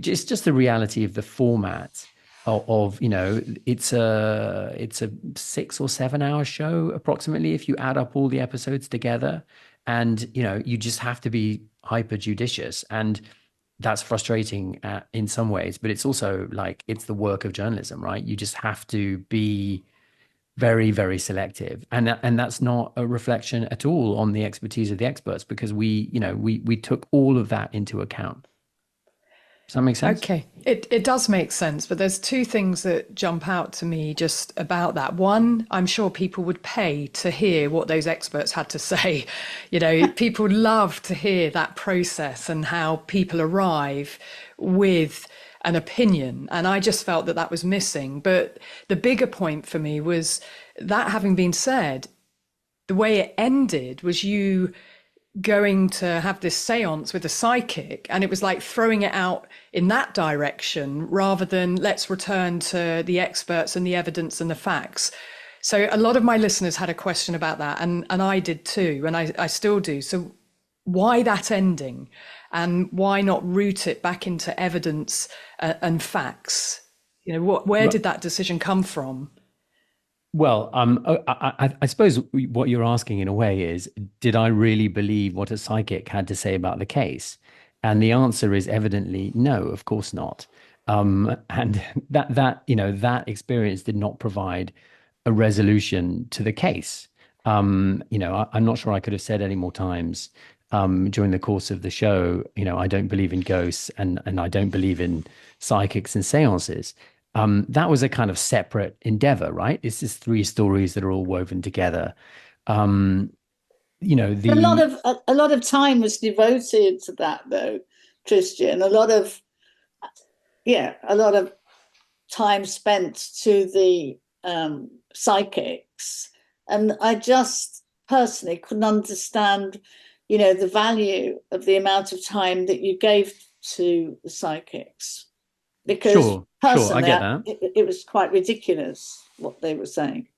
It's just the reality of the format of it's a 6 or 7 hour show approximately if you add up all the episodes together, and you just have to be hyper judicious, and that's frustrating in some ways, but it's also like it's the work of journalism, right? You just have to be very, very selective, and that's not a reflection at all on the expertise of the experts, because we took all of that into account. Does that make sense? Okay, it does make sense, but there's two things that jump out to me just about that. One, I'm sure people would pay to hear what those experts had to say. People love to hear that process and how people arrive with an opinion. And I just felt that that was missing. But the bigger point for me was that having been said, the way it ended was you going to have this seance with a psychic, and it was like throwing it out in that direction rather than let's return to the experts and the evidence and the facts. So a lot of my listeners had a question about that, and I did too, and I still do. So why that ending, and why not root it back into evidence and facts? Where Well, did that decision come from? I suppose what you're asking in a way is, did I really believe what a psychic had to say about the case? And the answer is evidently no, of course not. And that experience did not provide a resolution to the case. I'm not sure I could have said any more times during the course of the show, I don't believe in ghosts, and I don't believe in psychics and seances. That was a kind of separate endeavor, right? It's just three stories that are all woven together. Um, you know, the A lot of time was devoted to that, though, Christian. A lot of time spent to the psychics, and I just personally couldn't understand, the value of the amount of time that you gave to the psychics, because sure, I personally get that. it was quite ridiculous what they were saying.